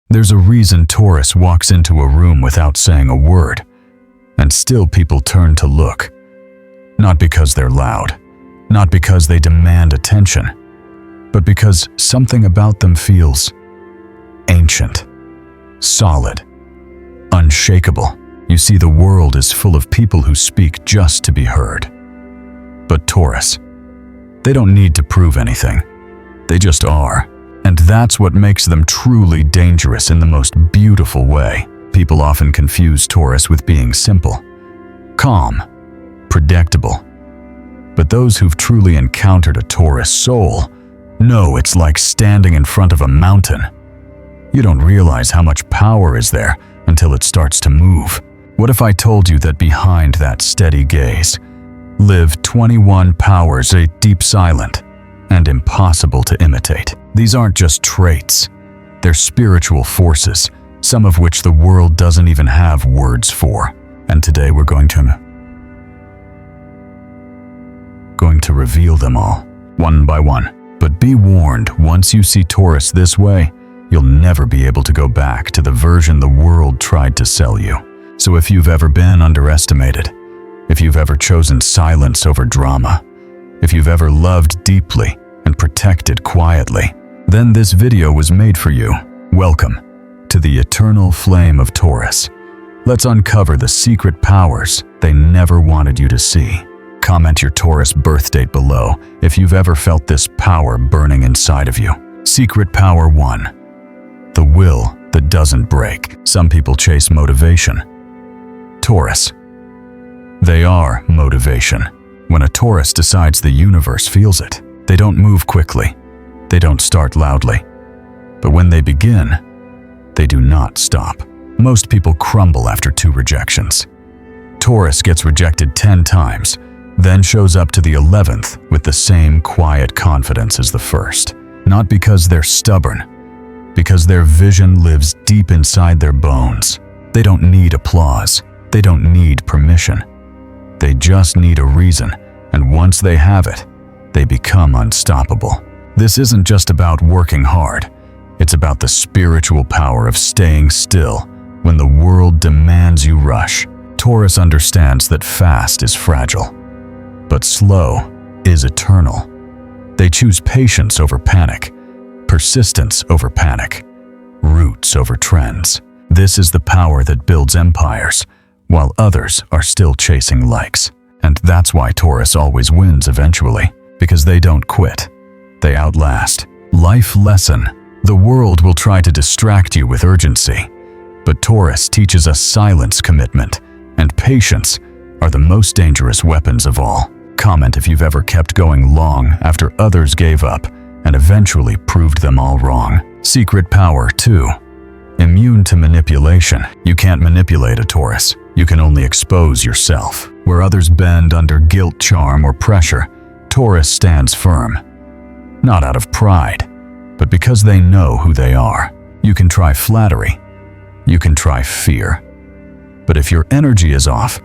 There's a reason Taurus walks into a room without saying a word, and still people turn to look. Not because they're loud, not because they demand attention, but because something about them feels ancient, solid, unshakable. You see, the world is full of people who speak just to be heard. But Taurus, they don't need to prove anything. They just are. And that's what makes them truly dangerous in the most beautiful way. People often confuse Taurus with being simple, calm, predictable. But those who've truly encountered a Taurus soul know it's like standing in front of a mountain. You don't realize how much power is there until it starts to move. What if I told you that behind that steady gaze live 21 powers, a deep, silent, and impossible to imitate? These aren't just traits. They're spiritual forces, some of which the world doesn't even have words for. And today we're going to reveal them all, one by one. But be warned, once you see Taurus this way, you'll never be able to go back to the version the world tried to sell you. So if you've ever been underestimated, if you've ever chosen silence over drama, if you've ever loved deeply and protected quietly, then this video was made for you. Welcome to the eternal flame of Taurus. Let's uncover the secret powers they never wanted you to see. Comment your Taurus birth date below if you've ever felt this power burning inside of you. Secret power 1. The will that doesn't break. Some people chase motivation. Taurus, they are motivation. When a Taurus decides, the universe feels it. They don't move quickly. They don't start loudly. But when they begin, they do not stop. Most people crumble after 2 rejections. Taurus gets rejected 10 times, then shows up to the 11th with the same quiet confidence as the first. Not because they're stubborn, because their vision lives deep inside their bones. They don't need applause. They don't need permission. They just need a reason, and once they have it, they become unstoppable. This isn't just about working hard. It's about the spiritual power of staying still when the world demands you rush. Taurus understands that fast is fragile, but slow is eternal. They choose patience over panic, persistence over panic, roots over trends. This is the power that builds empires, while others are still chasing likes. And that's why Taurus always wins eventually, because they don't quit. They outlast. Life lesson. The world will try to distract you with urgency, but Taurus teaches us silence, commitment, and patience are the most dangerous weapons of all. Comment if you've ever kept going long after others gave up and eventually proved them all wrong. Secret power 2. Immune to manipulation. You can't manipulate a Taurus. You can only expose yourself. Where others bend under guilt, charm, or pressure, Taurus stands firm. Not out of pride, but because they know who they are. You can try flattery. You can try fear. But if your energy is off,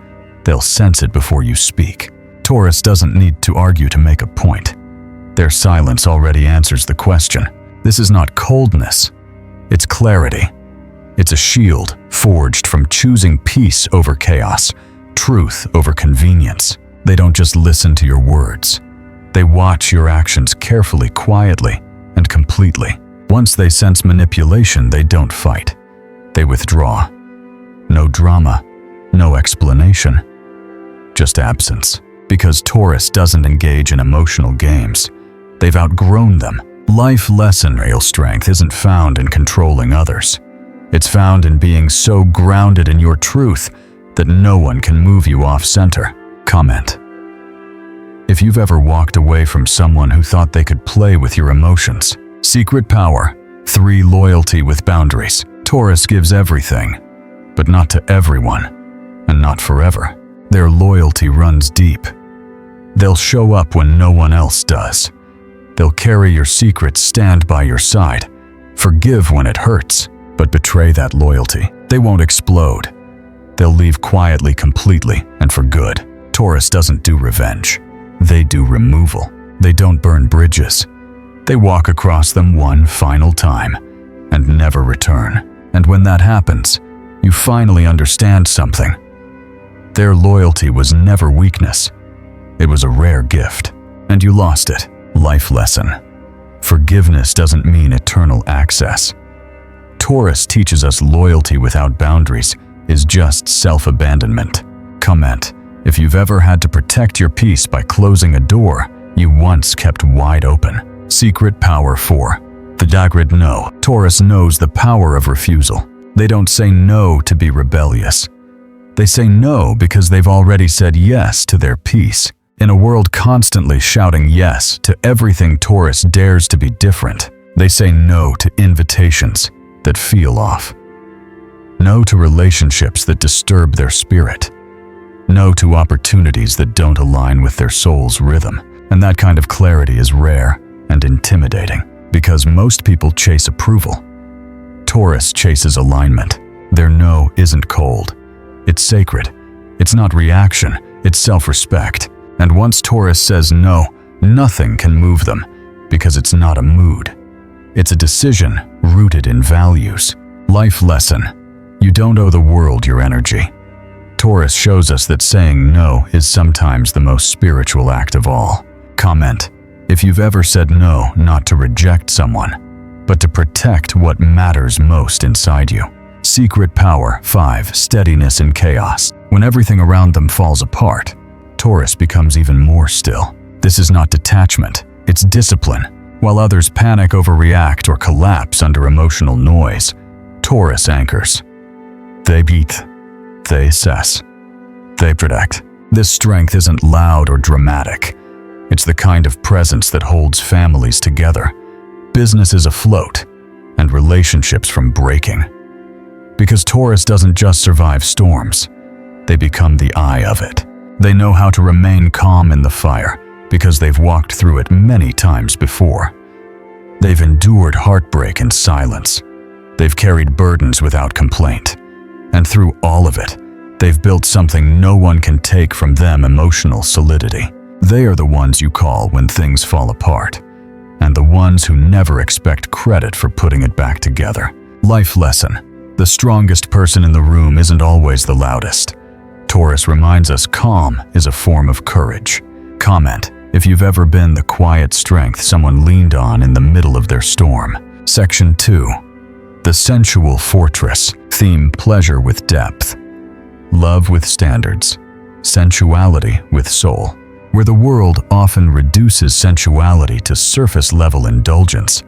they'll sense it before you speak. Taurus doesn't need to argue to make a point. Their silence already answers the question. This is not coldness. It's clarity. It's a shield forged from choosing peace over chaos, truth over convenience. They don't just listen to your words. They watch your actions carefully, quietly, and completely. Once they sense manipulation, they don't fight. They withdraw. No drama, no explanation, just absence. Because Taurus doesn't engage in emotional games. They've outgrown them. Life lesson: real strength isn't found in controlling others. It's found in being so grounded in your truth that no one can move you off center. Comment if you've ever walked away from someone who thought they could play with your emotions. Secret power 3. Loyalty with boundaries. Taurus gives everything, but not to everyone, and not forever. Their loyalty runs deep. They'll show up when no one else does. They'll carry your secrets, stand by your side, forgive when it hurts, but betray that loyalty. They won't explode. They'll leave quietly, completely, and for good. Taurus doesn't do revenge. They do removal. They don't burn bridges. They walk across them one final time and never return. And when that happens, you finally understand something. Their loyalty was never weakness. It was a rare gift, and you lost it. Life lesson. Forgiveness doesn't mean eternal access. Taurus teaches us loyalty without boundaries is just self-abandonment. Comment: if you've ever had to protect your peace by closing a door you once kept wide open. Secret power 4. The Dagrid no. Taurus knows the power of refusal. They don't say no to be rebellious. They say no because they've already said yes to their peace. In a world constantly shouting yes to everything, Taurus dares to be different. They say no to invitations that feel off. No to relationships that disturb their spirit. No to opportunities that don't align with their soul's rhythm. And that kind of clarity is rare and intimidating, because most people chase approval. Taurus chases alignment. Their no isn't cold. It's sacred. It's not reaction, it's self-respect. And once Taurus says no, nothing can move them, because it's not a mood. It's a decision rooted in values. Life lesson: you don't owe the world your energy. Taurus shows us that saying no is sometimes the most spiritual act of all. Comment: if you've ever said no, not to reject someone, but to protect what matters most inside you. Secret power 5. Steadiness in chaos. When everything around them falls apart, Taurus becomes even more still. This is not detachment, it's discipline. While others panic, overreact, or collapse under emotional noise, Taurus anchors. They beat, they assess, they protect. This strength isn't loud or dramatic. It's the kind of presence that holds families together, businesses afloat, and relationships from breaking. Because Taurus doesn't just survive storms, they become the eye of it. They know how to remain calm in the fire because they've walked through it many times before. They've endured heartbreak in silence. They've carried burdens without complaint. And through all of it, they've built something no one can take from them: emotional solidity. They are the ones you call when things fall apart, and the ones who never expect credit for putting it back together. Life lesson: the strongest person in the room isn't always the loudest. Taurus reminds us calm is a form of courage. Comment: if you've ever been the quiet strength someone leaned on in the middle of their storm. Section 2. The sensual fortress. Theme: pleasure with depth, love with standards, sensuality with soul. Where the world often reduces sensuality to surface-level indulgence,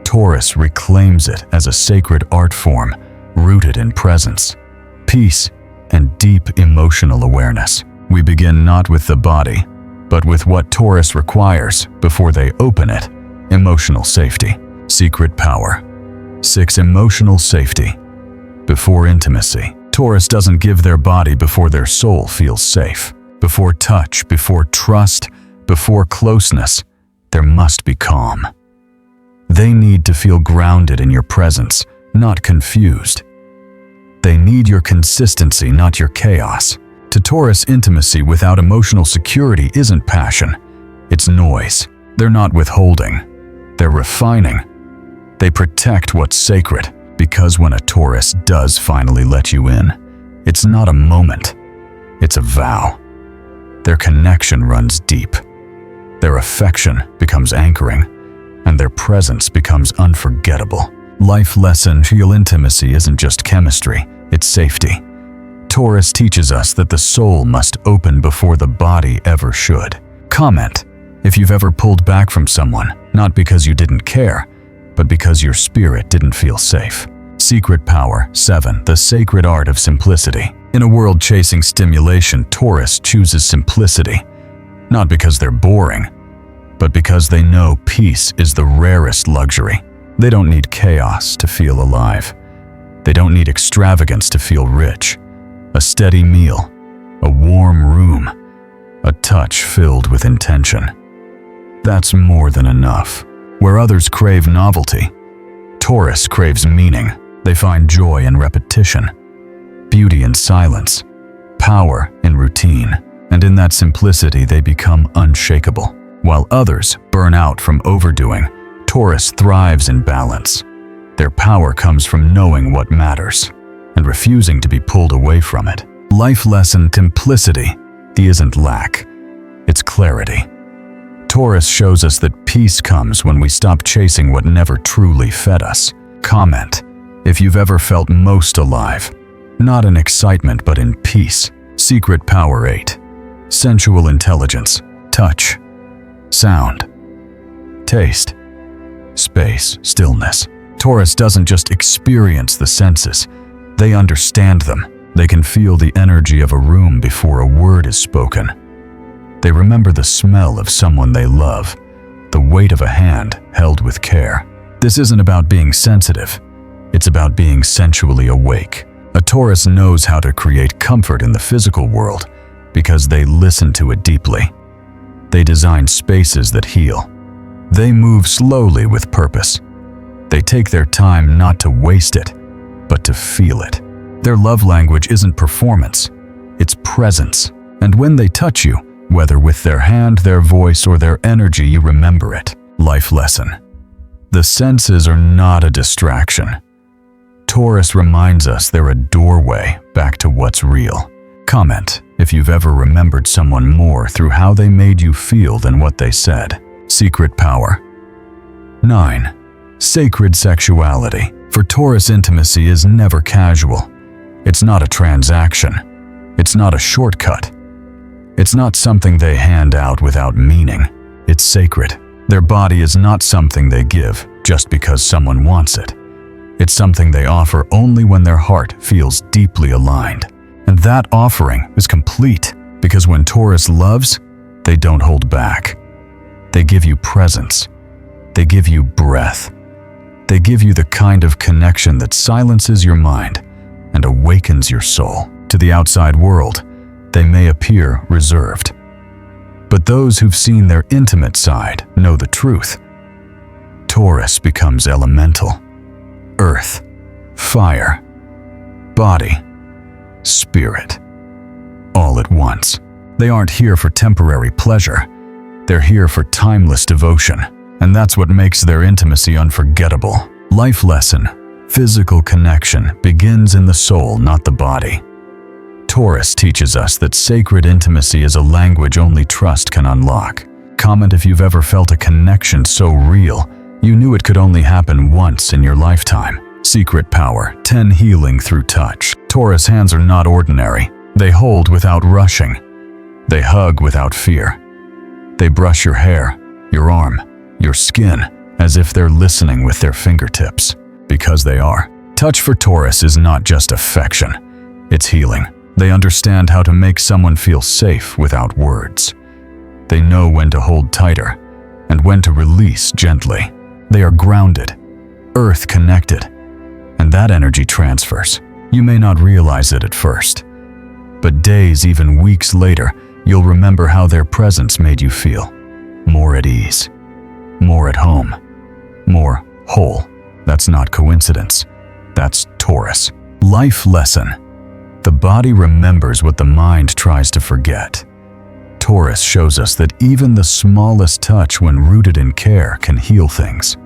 Taurus reclaims it as a sacred art form rooted in presence, peace, and deep emotional awareness. We begin not with the body, but with what Taurus requires before they open it: emotional safety. Secret power 6. Emotional safety. Before intimacy, Taurus doesn't give their body before their soul feels safe. Before touch, before trust, before closeness, there must be calm. They need to feel grounded in your presence, not confused. They need your consistency, not your chaos. To Taurus, intimacy without emotional security isn't passion, it's noise. They're not withholding, they're refining. They protect what's sacred, because when a Taurus does finally let you in, it's not a moment, it's a vow. Their connection runs deep. Their affection becomes anchoring, and their presence becomes unforgettable. Life lesson: real intimacy isn't just chemistry, it's safety. Taurus teaches us that the soul must open before the body ever should. Comment: if you've ever pulled back from someone, not because you didn't care, but because your spirit didn't feel safe. Secret power 7. The sacred art of simplicity. In a world chasing stimulation, Taurus chooses simplicity, not because they're boring, but because they know peace is the rarest luxury. They don't need chaos to feel alive. They don't need extravagance to feel rich. A steady meal, a warm room, a touch filled with intention. That's more than enough. Where others crave novelty, Taurus craves meaning. They find joy in repetition, beauty in silence, power in routine, and in that simplicity they become unshakable. While others burn out from overdoing, Taurus thrives in balance. Their power comes from knowing what matters and refusing to be pulled away from it. Life lesson simplicity isn't lack, it's clarity. Taurus shows us that peace comes when we stop chasing what never truly fed us. Comment if you've ever felt most alive, not in excitement but in peace. Secret power 8. Sensual intelligence, touch, sound, taste, space, stillness. Taurus doesn't just experience the senses, they understand them. They can feel the energy of a room before a word is spoken. They remember the smell of someone they love, the weight of a hand held with care. This isn't about being sensitive, it's about being sensually awake. A Taurus knows how to create comfort in the physical world because they listen to it deeply. They design spaces that heal. They move slowly with purpose. They take their time not to waste it, but to feel it. Their love language isn't performance, it's presence. And when they touch you, whether with their hand, their voice, or their energy, you remember it. Life lesson. The senses are not a distraction. Taurus reminds us they're a doorway back to what's real. Comment if you've ever remembered someone more through how they made you feel than what they said. Secret power 9. Sacred sexuality. For Taurus, intimacy is never casual. It's not a transaction. It's not a shortcut. It's not something they hand out without meaning. It's sacred. Their body is not something they give just because someone wants it. It's something they offer only when their heart feels deeply aligned. And that offering is complete because when Taurus loves, they don't hold back. They give you presence. They give you breath. They give you the kind of connection that silences your mind and awakens your soul. To the outside world, they may appear reserved. But those who've seen their intimate side know the truth. Taurus becomes elemental. Earth, fire, body, spirit, all at once. They aren't here for temporary pleasure. They're here for timeless devotion. And that's what makes their intimacy unforgettable. Life lesson. Physical connection begins in the soul, not the body. Taurus teaches us that sacred intimacy is a language only trust can unlock. Comment if you've ever felt a connection so real, you knew it could only happen once in your lifetime. Secret power 10. Healing through touch. Taurus hands are not ordinary. They hold without rushing. They hug without fear. They brush your hair, your arm, your skin, as if they're listening with their fingertips. Because they are. Touch for Taurus is not just affection, it's healing. They understand how to make someone feel safe without words. They know when to hold tighter and when to release gently. They are grounded, earth connected, and that energy transfers. You may not realize it at first, but days, even weeks later, you'll remember how their presence made you feel. More at ease, more at home, more whole. That's not coincidence. That's Taurus. Life lesson. The body remembers what the mind tries to forget. Taurus shows us that even the smallest touch, when rooted in care, can heal things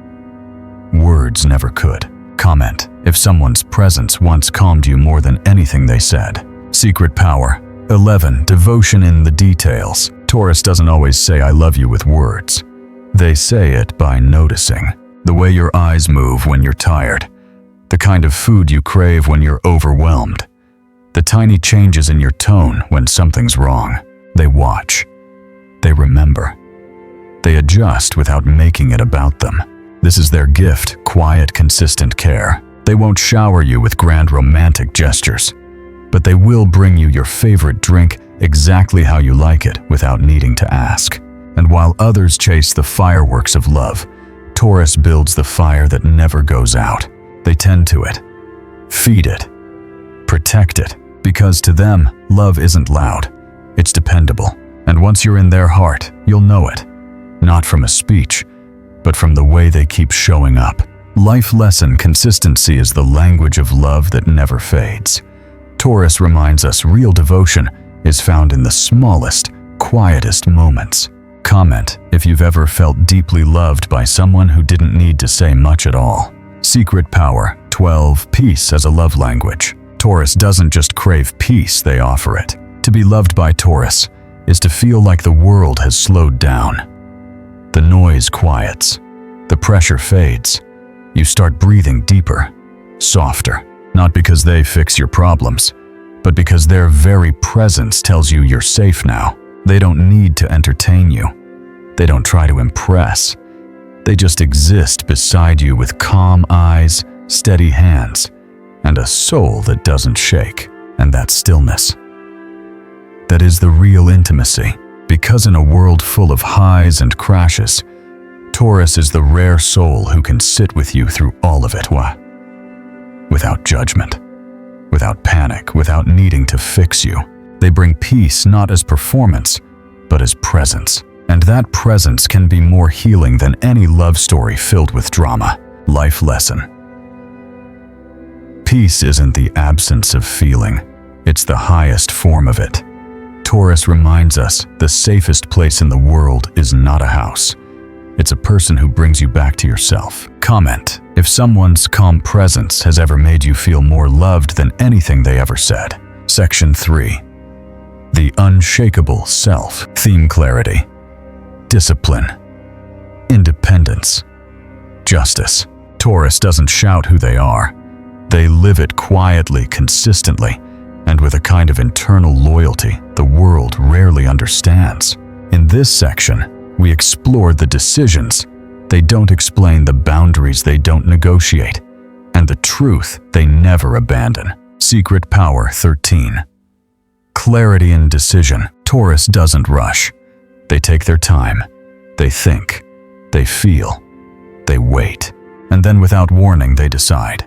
words never could. Comment if someone's presence once calmed you more than anything they said. Secret power 11. Devotion in the details. Taurus doesn't always say "I love you" with words. They say it by noticing. The way your eyes move when you're tired. The kind of food you crave when you're overwhelmed. The tiny changes in your tone when something's wrong. They watch. They remember. They adjust without making it about them. This is their gift, quiet, consistent care. They won't shower you with grand romantic gestures, but they will bring you your favorite drink exactly how you like it without needing to ask. And while others chase the fireworks of love, Taurus builds the fire that never goes out. They tend to it, feed it, protect it, because to them, love isn't loud, it's dependable. And once you're in their heart, you'll know it, not from a speech, but from the way they keep showing up. Life lesson. Consistency is the language of love that never fades. Taurus reminds us real devotion is found in the smallest, quietest moments. Comment if you've ever felt deeply loved by someone who didn't need to say much at all. Secret power 12. Peace as a love language. Taurus doesn't just crave peace, they offer it. To be loved by Taurus is to feel like the world has slowed down. The noise quiets. The pressure fades. You start breathing deeper, softer, not because they fix your problems, but because their very presence tells you you're safe now. They don't need to entertain you. They don't try to impress. They just exist beside you with calm eyes, steady hands, and a soul that doesn't shake. And that stillness, that is the real intimacy. Because in a world full of highs and crashes, Taurus is the rare soul who can sit with you through all of it. Without judgment, without panic, without needing to fix you. They bring peace not as performance, but as presence. And that presence can be more healing than any love story filled with drama. Life lesson. Peace isn't the absence of feeling, it's the highest form of it. Taurus reminds us the safest place in the world is not a house. It's a person who brings you back to yourself. Comment if someone's calm presence has ever made you feel more loved than anything they ever said. Section 3. The unshakable self. Theme clarity. Discipline. Independence. Justice. Taurus doesn't shout who they are. They live it quietly, consistently, and with a kind of internal loyalty the world rarely understands. In this section, we explore the decisions they don't explain, the boundaries they don't negotiate, and the truth they never abandon. Secret power 13. Clarity and decision. Taurus doesn't rush. They take their time. They think. They feel. They wait. And then without warning, they decide.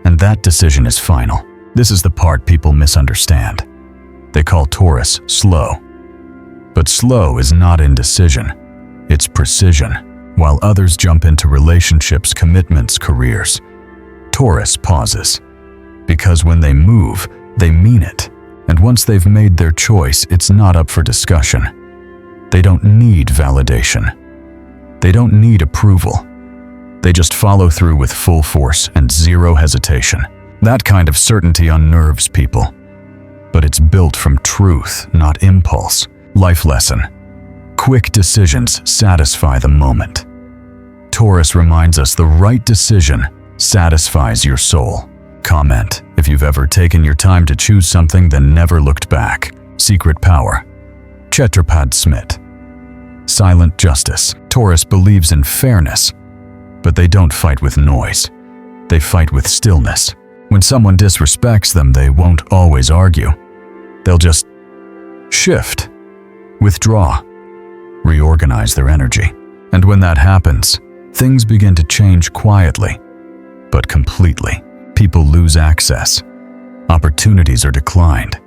And that decision is final. This is the part people misunderstand. They call Taurus slow. But slow is not indecision. It's precision. While others jump into relationships, commitments, careers, Taurus pauses. Because when they move, they mean it. And once they've made their choice, it's not up for discussion. They don't need validation. They don't need approval. They just follow through with full force and zero hesitation. That kind of certainty unnerves people. But it's built from truth, not impulse. Life lesson. Quick decisions satisfy the moment. Taurus reminds us the right decision satisfies your soul. Comment if you've ever taken your time to choose something then never looked back. Secret power. Chhatrapati Smith. Silent justice. Taurus believes in fairness, but they don't fight with noise. They fight with stillness. When someone disrespects them, they won't always argue. They'll just shift, withdraw, reorganize their energy. And when that happens, things begin to change quietly, but completely. People lose access. Opportunities are declined.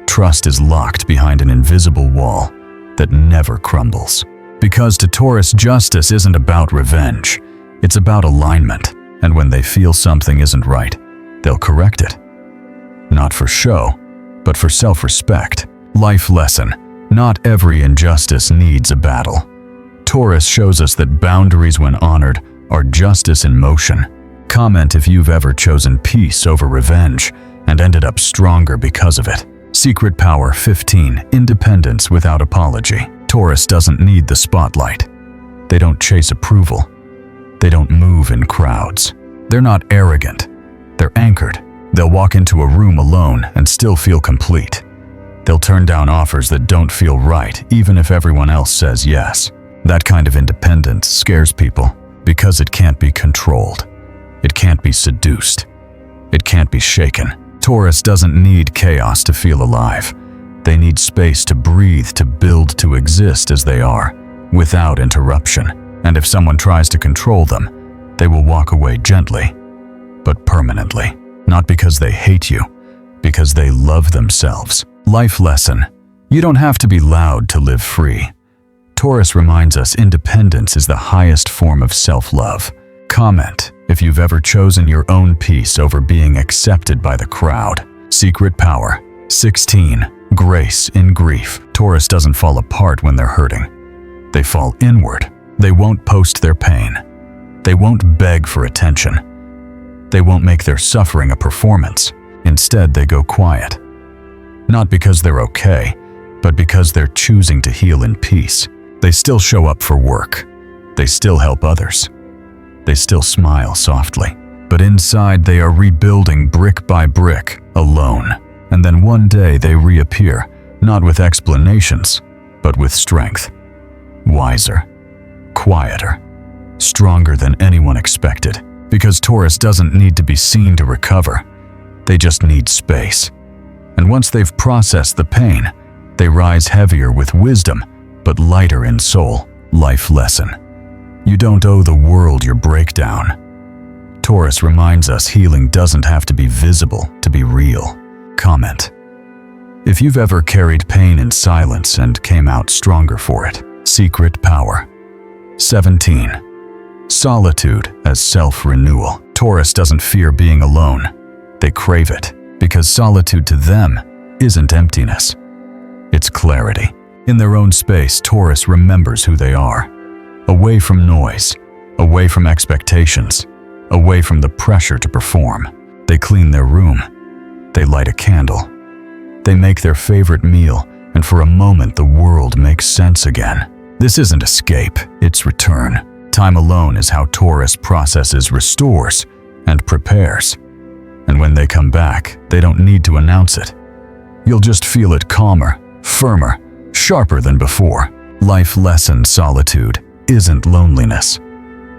Trust is locked behind an invisible wall that never crumbles. Because to Taurus, justice isn't about revenge. It's about alignment. And when they feel something isn't right, they'll correct it. Not for show, but for self-respect. Life lesson. Not every injustice needs a battle. Taurus shows us that boundaries, when honored, are justice in motion. Comment if you've ever chosen peace over revenge and ended up stronger because of it. Secret power 15. Independence without apology. Taurus doesn't need the spotlight. They don't chase approval. They don't move in crowds. They're not arrogant. They're anchored. They'll walk into a room alone and still feel complete. They'll turn down offers that don't feel right, even if everyone else says yes. That kind of independence scares people because it can't be controlled. It can't be seduced. It can't be shaken. Taurus doesn't need chaos to feel alive. They need space to breathe, to build, to exist as they are, without interruption. And if someone tries to control them, they will walk away gently, but permanently. Not because they hate you, because they love themselves. Life lesson. You don't have to be loud to live free. Taurus reminds us independence is the highest form of self-love. Comment if you've ever chosen your own peace over being accepted by the crowd. Secret power 16. Grace in grief. Taurus doesn't fall apart when they're hurting. They fall inward. They won't post their pain. They won't beg for attention. They won't make their suffering a performance. Instead, they go quiet. Not because they're okay, but because they're choosing to heal in peace. They still show up for work. They still help others. They still smile softly. But inside, they are rebuilding brick by brick, alone. And then one day they reappear, not with explanations, but with strength. Wiser, quieter, stronger than anyone expected. Because Taurus doesn't need to be seen to recover. They just need space. And once they've processed the pain, they rise heavier with wisdom, but lighter in soul. Life lesson. You don't owe the world your breakdown. Taurus reminds us healing doesn't have to be visible to be real. Comment. If you've ever carried pain in silence and came out stronger for it. Secret power. 17. Solitude as self-renewal. Taurus doesn't fear being alone. They crave it, because solitude to them isn't emptiness. It's clarity. In their own space, Taurus remembers who they are. Away from noise, away from expectations, away from the pressure to perform. They clean their room. They light a candle. They make their favorite meal, and for a moment the world makes sense again. This isn't escape, it's return. Time alone is how Taurus processes, restores, and prepares. And when they come back, they don't need to announce it. You'll just feel it calmer, firmer, sharper than before. Life lesson: solitude isn't loneliness.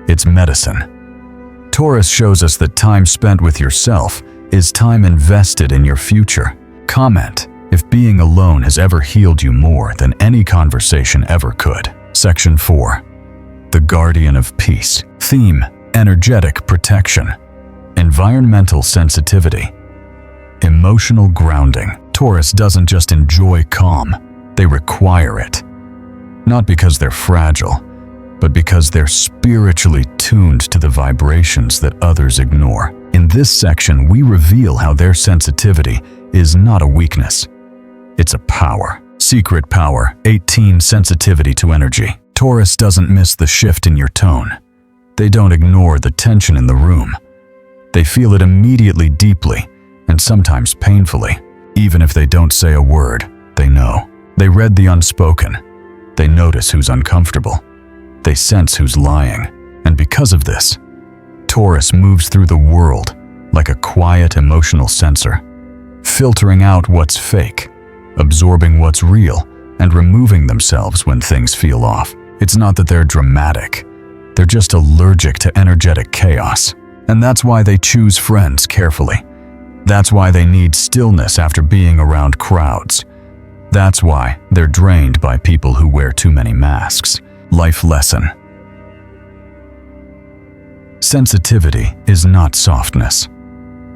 It's medicine. Taurus shows us that time spent with yourself is time invested in your future. Comment if being alone has ever healed you more than any conversation ever could. Section 4. The Guardian of Peace. Theme: energetic protection. Environmental sensitivity. Emotional grounding. Taurus doesn't just enjoy calm, they require it. Not because they're fragile, but because they're spiritually tuned to the vibrations that others ignore. In this section, we reveal how their sensitivity is not a weakness. It's a power. Secret power. 18. Sensitivity to energy. Taurus doesn't miss the shift in your tone. They don't ignore the tension in the room. They feel it immediately, deeply, and sometimes painfully. Even if they don't say a word, they know. They read the unspoken. They notice who's uncomfortable. They sense who's lying. And because of this, Taurus moves through the world like a quiet emotional sensor, filtering out what's fake, absorbing what's real, and removing themselves when things feel off. It's not that they're dramatic. They're just allergic to energetic chaos. And that's why they choose friends carefully. That's why they need stillness after being around crowds. That's why they're drained by people who wear too many masks. Life lesson. Sensitivity is not softness.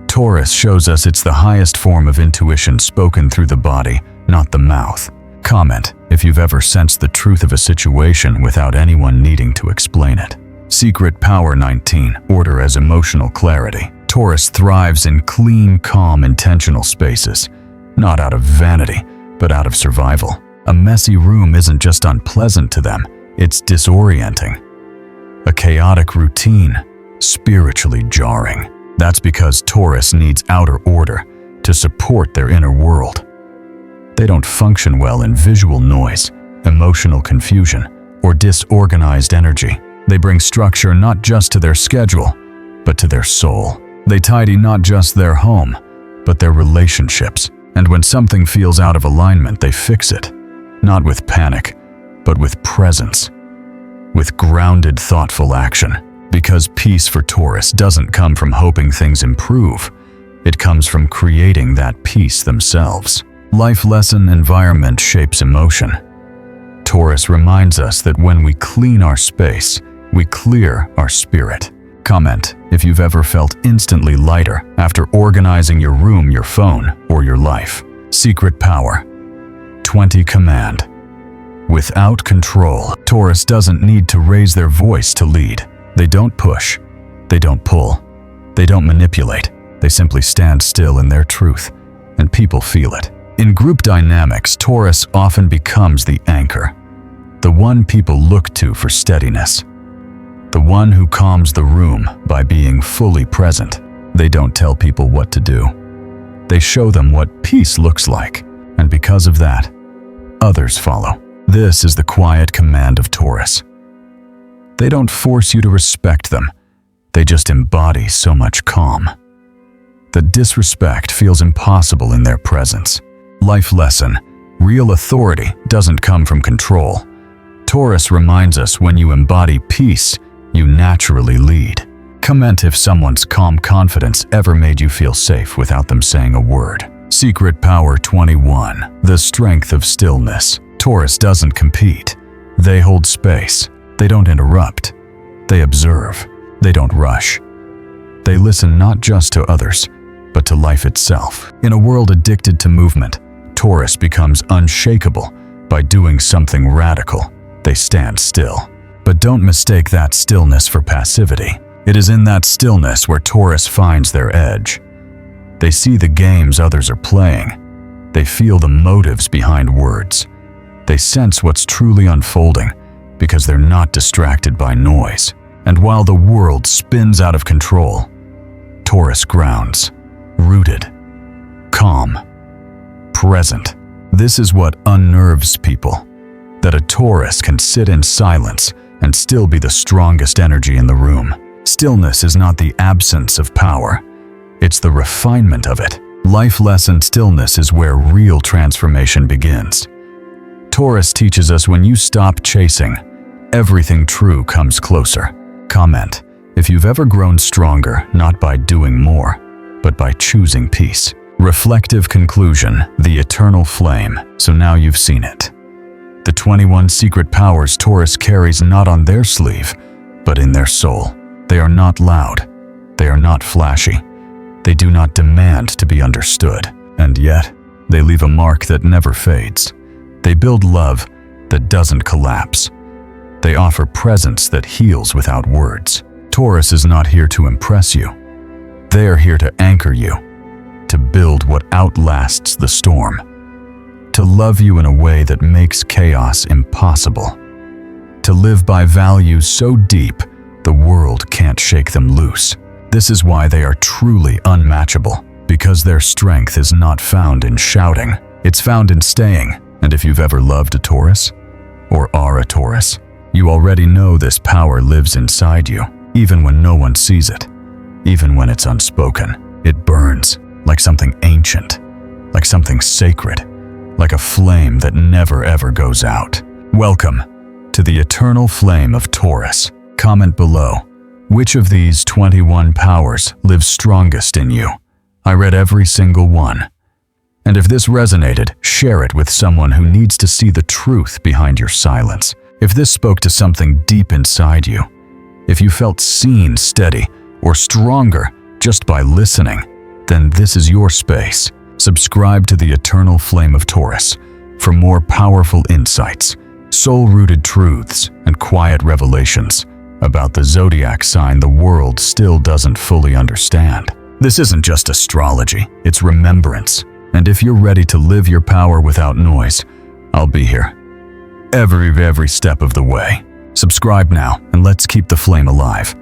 Taurus shows us it's the highest form of intuition spoken through the body, not the mouth. Comment if you've ever sensed the truth of a situation without anyone needing to explain it. Secret power. 19. Order as emotional clarity. Taurus thrives in clean, calm, intentional spaces, not out of vanity, but out of survival. A messy room isn't just unpleasant to them, it's disorienting. A chaotic routine, spiritually jarring. That's because Taurus needs outer order to support their inner world. They don't function well in visual noise, emotional confusion, or disorganized energy. They bring structure not just to their schedule, but to their soul. They tidy not just their home, but their relationships. And when something feels out of alignment, they fix it. Not with panic, but with presence. With grounded, thoughtful action. Because peace for Taurus doesn't come from hoping things improve. It comes from creating that peace themselves. Life lesson: environment shapes emotion. Taurus reminds us that when we clean our space, we clear our spirit. Comment if you've ever felt instantly lighter after organizing your room, your phone, or your life. Secret power. 20. Command. Without control, Taurus doesn't need to raise their voice to lead. They don't push. They don't pull. They don't manipulate. They simply stand still in their truth, and people feel it. In group dynamics, Taurus often becomes the anchor, the one people look to for steadiness. the one who calms the room by being fully present. They don't tell people what to do. They show them what peace looks like, and because of that, others follow. This is the quiet command of Taurus. They don't force you to respect them. They just embody so much calm. The disrespect feels impossible in their presence. Life lesson: real authority doesn't come from control. Taurus reminds us when you embody peace, you naturally lead. Comment if someone's calm confidence ever made you feel safe without them saying a word. Secret Power 21. The strength of stillness. Taurus doesn't compete. They hold space. They don't interrupt. They observe. They don't rush. They listen not just to others, but to life itself. In a world addicted to movement, Taurus becomes unshakable by doing something radical. They stand still. But don't mistake that stillness for passivity. It is in that stillness where Taurus finds their edge. They see the games others are playing. They feel the motives behind words. They sense what's truly unfolding because they're not distracted by noise. And while the world spins out of control, Taurus grounds, rooted, calm, present. This is what unnerves people, that a Taurus can sit in silence and still be the strongest energy in the room. Stillness is not the absence of power, it's the refinement of it. Life lesson: stillness is where real transformation begins. Taurus teaches us when you stop chasing, everything true comes closer. Comment if you've ever grown stronger, not by doing more, but by choosing peace. Reflective conclusion: the eternal flame. So now you've seen it. The 21 secret powers Taurus carries not on their sleeve, but in their soul. They are not loud. They are not flashy. They do not demand to be understood. And yet, they leave a mark that never fades. They build love that doesn't collapse. They offer presence that heals without words. Taurus is not here to impress you. They are here to anchor you, to build what outlasts the storm, to love you in a way that makes chaos impossible, to live by values so deep the world can't shake them loose. This is why they are truly unmatchable, because their strength is not found in shouting, it's found in staying. And if you've ever loved a Taurus, or are a Taurus, you already know this power lives inside you, even when no one sees it, even when it's unspoken. It burns like something ancient, like something sacred, like a flame that never ever goes out. Welcome to the eternal flame of Taurus. Comment below, which of these 21 powers lives strongest in you? I read every single one. And if this resonated, share it with someone who needs to see the truth behind your silence. If this spoke to something deep inside you, if you felt seen, steady, or stronger just by listening, then this is your space. Subscribe to the Eternal Flame of Taurus for more powerful insights, soul-rooted truths, and quiet revelations about the Zodiac sign the world still doesn't fully understand. This isn't just astrology, it's remembrance. And if you're ready to live your power without noise, I'll be here. Every step of the way. Subscribe now, and let's keep the flame alive.